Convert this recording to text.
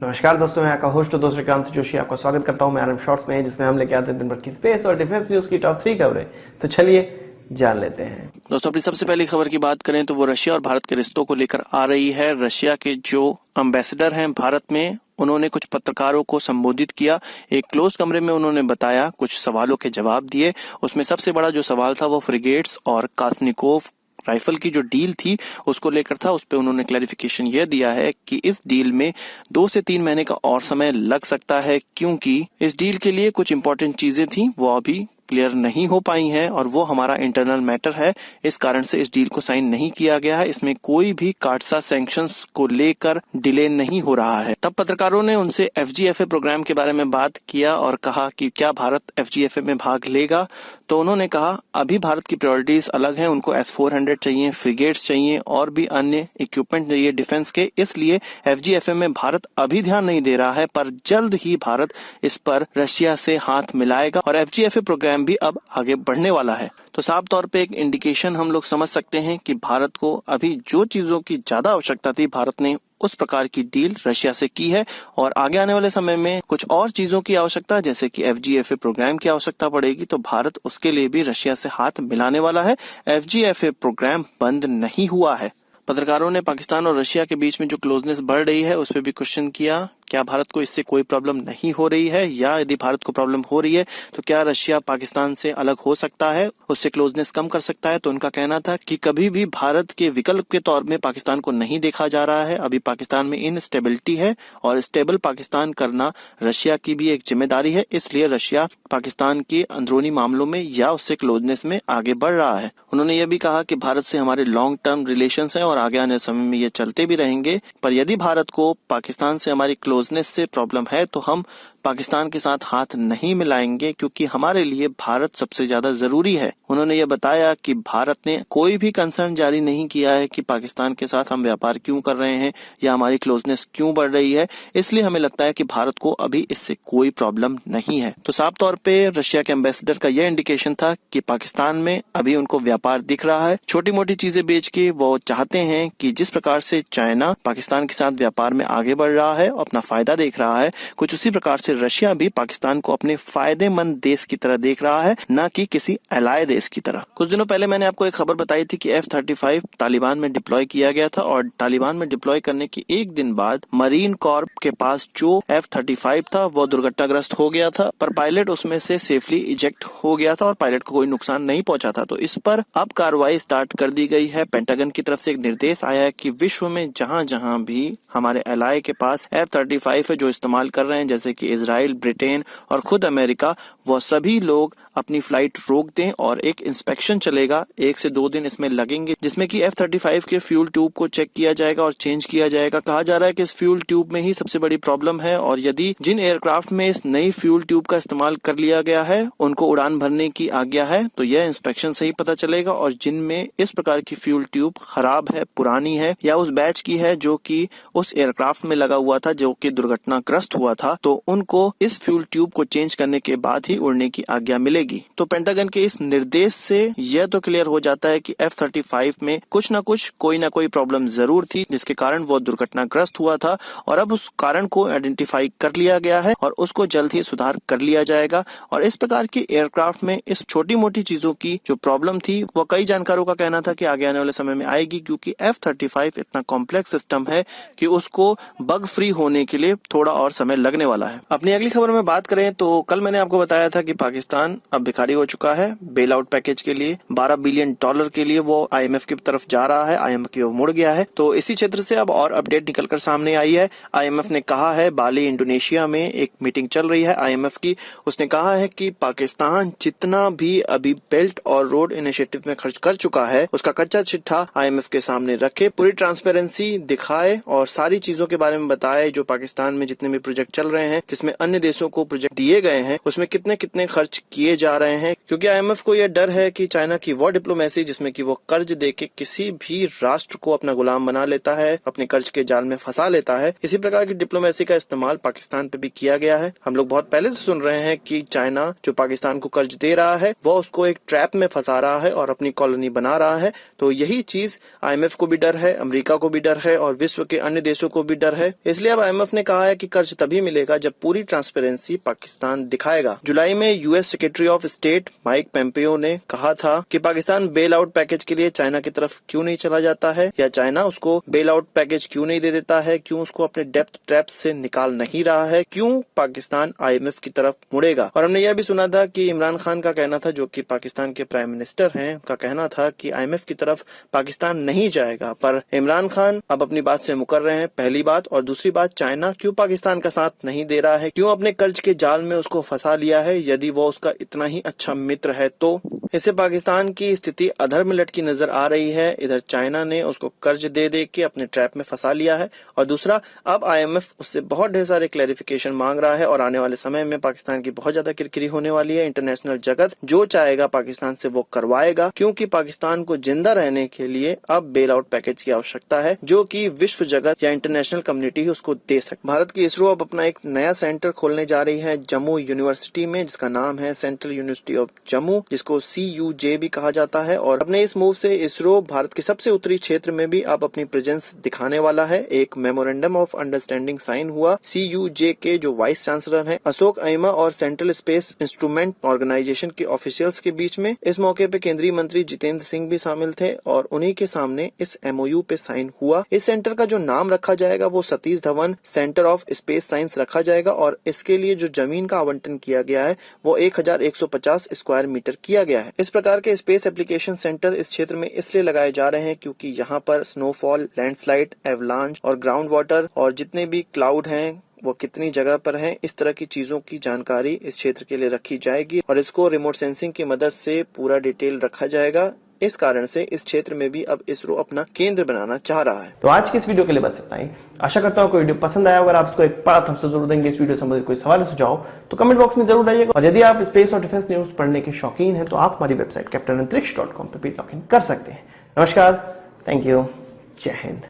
नमस्कार दोस्तों, मैं आपका होस्ट दोस्त विक्रांत जोशी आपका स्वागत करता हूं मैं आरएम शॉर्ट्स में, जिसमें हम लेके आते हैं दिन भर की स्पेस और डिफेंस न्यूज की टॉप 3 खबरें। तो चलिए जान लेते हैं। दोस्तों, अपनी सबसे पहली खबर की बात करें तो वो रशिया और भारत के रिश्तों को लेकर आ रही है। रशिया के जो एम्बेसडर हैं भारत में, उन्होंने कुछ पत्रकारों को संबोधित किया। एक क्लोज कमरे में उन्होंने बताया, कुछ सवालों के जवाब दिए। उसमें सबसे बड़ा जो सवाल था वो फ्रिगेट्स और कासनिकोव राइफल की जो डील थी उसको लेकर था। उस पे उन्होंने क्लैरिफिकेशन यह दिया है कि इस डील में 2 से 3 महीने का और समय लग सकता है, क्योंकि इस डील के लिए कुछ इंपॉर्टेंट चीजें थी वो अभी क्लियर नहीं हो पाई हैं और वो हमारा इंटरनल मैटर है। इस कारण से इस डील को साइन नहीं किया गया है। इसमें कोई भी काटसा सैंक्शंस को लेकर डिले नहीं हो रहा है। तब पत्रकारों ने उनसे FGFA प्रोग्राम के बारे में बात किया और कहा कि क्या भारत FGFA में भाग लेगा। तो उन्होंने कहा, अभी भारत की प्रायोरिटीज अलग हैं। उनको S-400 चाहिए, फ्रिगेट्स चाहिए और भी अन्य इक्विपमेंट चाहिए डिफेंस के। इसलिए FGFA में भारत अभी ध्यान नहीं दे रहा है, पर जल्द ही भारत इस पर रशिया से हाथ मिलाएगा और FGFA प्रोग्राम भी अब आगे बढ़ने वाला है। तो साफ तौर पे एक इंडिकेशन हम लोग समझ सकते हैं कि भारत को अभी जो चीजों की ज्यादा आवश्यकता थी, भारत ने उस प्रकार की डील रशिया से की है और आगे आने वाले समय में कुछ और चीजों की आवश्यकता, जैसे कि FGFA प्रोग्राम की आवश्यकता पड़ेगी, तो भारत उसके लिए भी रशिया से हाथ मिलाने वाला है। FGFA प्रोग्राम बंद नहीं हुआ है। पत्रकारों ने पाकिस्तान और रशिया के बीच में जो क्लोजनेस बढ़ रही है उस पर भी क्वेश्चन किया, क्या भारत को इससे कोई प्रॉब्लम नहीं हो रही है, या यदि भारत को प्रॉब्लम हो रही है तो क्या रशिया पाकिस्तान से अलग हो सकता है, उससे क्लोजनेस कम कर सकता है। तो उनका कहना था कि कभी भी भारत के विकल्प के तौर में पाकिस्तान को नहीं देखा जा रहा है। अभी पाकिस्तान में इनस्टेबिलिटी है और स्टेबल पाकिस्तान करना रशिया की भी एक जिम्मेदारी है। इसलिए रशिया पाकिस्तान के अंदरूनी मामलों में या उससे क्लोजनेस में आगे बढ़ रहा है। उन्होंने यह भी कहा कि भारत से हमारे लॉन्ग टर्म रिलेशन है और आगे आने समय में ये चलते भी रहेंगे, पर यदि भारत को पाकिस्तान से हमारी क्लोजनेस से प्रॉब्लम है तो हम पाकिस्तान के साथ हाथ नहीं मिलाएंगे, क्योंकि हमारे लिए भारत सबसे ज्यादा जरूरी है। उन्होंने ये बताया कि भारत ने कोई भी कंसर्न जारी नहीं किया है कि पाकिस्तान के साथ हम व्यापार क्यों कर रहे हैं या हमारी क्लोजनेस क्यों बढ़ रही है। इसलिए हमें लगता है कि भारत को अभी इससे कोई प्रॉब्लम नहीं है। तो साफ तौर पे रशिया के एम्बेसडर का यह इंडिकेशन था कि पाकिस्तान में अभी उनको व्यापार दिख रहा है। छोटी मोटी चीजें बेच के वो चाहते हैं कि जिस प्रकार से चाइना पाकिस्तान के साथ व्यापार में आगे बढ़ रहा है, अपना फायदा देख रहा है, कुछ उसी प्रकार से रशिया भी पाकिस्तान को अपने फायदेमंद देश की तरह देख रहा है, न कि किसी अलाय देश की तरह। कुछ दिनों पहले मैंने आपको एक खबर बताई थी कि F-35 तालिबान में डिप्लॉय किया गया था और तालिबान में डिप्लॉय करने के एक दिन बाद मरीन कॉर्प के पास जो F-35 था वो दुर्घटनाग्रस्त हो गया था, पर पायलट उसमें से सेफली इजेक्ट हो गया था और पायलट को कोई नुकसान नहीं पहुंचा था। तो इस पर अब कार्रवाई स्टार्ट कर दी गई है। पेंटागन की तरफ से एक निर्देश आया है कि विश्व में जहां जहां भी हमारे अलाय के पास F-35 है जो इस्तेमाल कर रहे हैं, जैसे कि इजराइल, ब्रिटेन और खुद अमेरिका, वो सभी लोग अपनी फ्लाइट रोक दें और एक इंस्पेक्शन चलेगा। 1 से 2 दिन इसमें लगेंगे, जिसमें कि F-35 के फ्यूल ट्यूब को चेक किया जाएगा और चेंज किया जाएगा। कहा जा रहा है कि इस फ्यूल ट्यूब में ही सबसे बड़ी प्रॉब्लम है और यदि जिन एयरक्राफ्ट में इस नई फ्यूल ट्यूब का इस्तेमाल कर लिया गया है उनको उड़ान भरने की आज्ञा है, तो यह इंस्पेक्शन से ही पता चलेगा। और जिनमें इस प्रकार की फ्यूल ट्यूब खराब है, पुरानी है या उस बैच की है जो कि उस एयरक्राफ्ट में लगा हुआ था जो कि दुर्घटनाग्रस्त हुआ था, तो उनको इस फ्यूल ट्यूब को चेंज करने के बाद ही उड़ने की आज्ञा मिलेगी। तो पेंटागन के इस निर्देश से यह तो क्लियर हो जाता है कि F-35 में कुछ ना कुछ, कोई ना कोई प्रॉब्लम जरूर थी जिसके कारण वो दुर्घटनाग्रस्त हुआ था और अब उस कारण को आइडेंटिफाई कर लिया गया है और उसको जल्द ही सुधार कर लिया जाएगा। और इस प्रकार की एयरक्राफ्ट में इस छोटी मोटी चीजों की जो प्रॉब्लम थी वो कई जानकारों का कहना था कि आगे आने वाले समय में आएगी, क्योंकि F-35 इतना कॉम्प्लेक्स सिस्टम है कि उसको बग फ्री होने के लिए थोड़ा और समय लगने वाला है। अपनी अगली खबर में बात करें तो कल मैंने आपको बताया था कि पाकिस्तान अब भिखारी हो चुका है। बेल आउट पैकेज के लिए $12 बिलियन के लिए वो IMF की तरफ जा रहा है, IMF की ओर मुड़ गया है। तो इसी क्षेत्र से अब और अपडेट निकलकर सामने आई है। IMF ने कहा है, बाली इंडोनेशिया में एक मीटिंग चल रही है IMF की, उसने कहा है कि पाकिस्तान जितना भी अभी बेल्ट और रोड इनिशिएटिव में खर्च कर चुका है उसका कच्चा चिट्ठा IMF के सामने रखे, पूरी ट्रांसपेरेंसी दिखाए और सारी चीजों के बारे में बताए जो पाकिस्तान में जितने भी प्रोजेक्ट चल रहे हैं, जिसमें जिसमें अन्य देशों को प्रोजेक्ट दिए गए हैं उसमें कितने कितने खर्च किए जा रहे हैं, क्योंकि IMF को यह डर है कि चाइना की वो डिप्लोमेसी जिसमें कि वो कर्ज देके किसी भी राष्ट्र को अपना गुलाम बना लेता है, अपने कर्ज के जाल में फंसा लेता है, इसी प्रकार की डिप्लोमेसी का इस्तेमाल पाकिस्तान पे भी किया गया है। हम लोग बहुत पहले से सुन रहे हैं कि चाइना जो पाकिस्तान को कर्ज दे रहा है वो उसको एक ट्रैप में फंसा रहा है और अपनी कॉलोनी बना रहा है। तो यही चीज IMF को भी डर है, अमेरिका को भी डर है और विश्व के अन्य देशों को भी डर है। इसलिए अब IMF ने कहा है कि कर्ज तभी मिलेगा जब पूरी ट्रांसपेरेंसी पाकिस्तान दिखाएगा। जुलाई में US secretary of state Mike Pompeo ने कहा था कि पाकिस्तान बेल आउट पैकेज के लिए चाइना की तरफ क्यों नहीं चला जाता है, या चाइना उसको बेल आउट पैकेज क्यों नहीं दे देता है, क्यों उसको अपने डेप्थ ट्रैप से निकाल नहीं रहा है, क्यों पाकिस्तान IMF की तरफ मुड़ेगा। और हमने यह भी सुना था कि इमरान खान का कहना था, जो कि पाकिस्तान के प्राइम मिनिस्टर हैं, उनका कहना था कि IMF की तरफ पाकिस्तान नहीं जाएगा। पर इमरान खान अब अपनी बात से मुकर रहे हैं, पहली बात। और दूसरी बात, चाइना क्यों पाकिस्तान का साथ नहीं दे रहा है, क्यों अपने कर्ज के जाल में उसको फंसा लिया है, यदि वो उसका इतना ही अच्छा मित्र है तो। इससे पाकिस्तान की स्थिति अधर में लटकी नजर आ रही है। इधर चाइना ने उसको कर्ज दे दे के अपने ट्रैप में फंसा लिया है, और दूसरा अब IMF उससे बहुत ढेर सारे क्लैरिफिकेशन मांग रहा है, और आने वाले समय में पाकिस्तान की बहुत ज्यादा किरकिरी होने वाली है। इंटरनेशनल जगत जो चाहेगा पाकिस्तान से वो करवाएगा, क्योंकि पाकिस्तान को जिंदा रहने के लिए अब बेल आउट पैकेज की आवश्यकता है, जो कि विश्व जगत या इंटरनेशनल कम्युनिटी ही उसको दे सके। भारत की इसरो अब अपना एक नया सेंटर खोलने जा रही है जम्मू यूनिवर्सिटी में, जिसका नाम है सेंट्रल यूनिवर्सिटी ऑफ जम्मू, जिसको CUJ भी कहा जाता है। और अपने इस मूव से इसरो भारत के सबसे उत्तरी क्षेत्र में भी अब अपनी प्रेजेंस दिखाने वाला है। एक मेमोरेंडम ऑफ अंडरस्टैंडिंग साइन हुआ CUJ के जो वाइस चांसलर हैं अशोक अइमा और सेंट्रल स्पेस इंस्ट्रूमेंट ऑर्गेनाइजेशन के ऑफिशियल्स के बीच में। इस मौके पे केंद्रीय मंत्री जितेंद्र सिंह भी शामिल थे और उन्हीं के सामने इस MOU पे साइन हुआ। इस सेंटर का जो नाम रखा जाएगा वो Satish Dhawan centre of space science रखा जाएगा, और इसके लिए जो जमीन का आवंटन किया गया है वो 1150 स्क्वायर मीटर किया गया है। इस प्रकार के स्पेस एप्लीकेशन सेंटर इस क्षेत्र में इसलिए लगाए जा रहे हैं क्योंकि यहाँ पर स्नोफॉल, लैंडस्लाइड, एवलांच और ग्राउंड वाटर और जितने भी क्लाउड हैं वो कितनी जगह पर हैं, इस तरह की चीजों की जानकारी इस क्षेत्र के लिए रखी जाएगी, और इसको रिमोट सेंसिंग की मदद से पूरा डिटेल रखा जाएगा। इस कारण से इस क्षेत्र में भी अब इसरो अपना केंद्र बनाना चाह रहा है। तो आज की इस वीडियो के लिए बस इतना ही। आशा करता हूँ कोई वीडियो पसंद आया। अगर आप इसको एक बड़ा थम्स अप जरूर देंगे। इस वीडियो संबंधित कोई सवाल सुझाव तो कमेंट बॉक्स में जरूर आइएगा, और यदि आप स्पेस और डिफेंस न्यूज पढ़ने के शौकीन हैं तो आप हमारी वेबसाइट captainantrix.com पे भी लॉग इन कर सकते हैं। नमस्कार, थैंक यू, जय हिंद।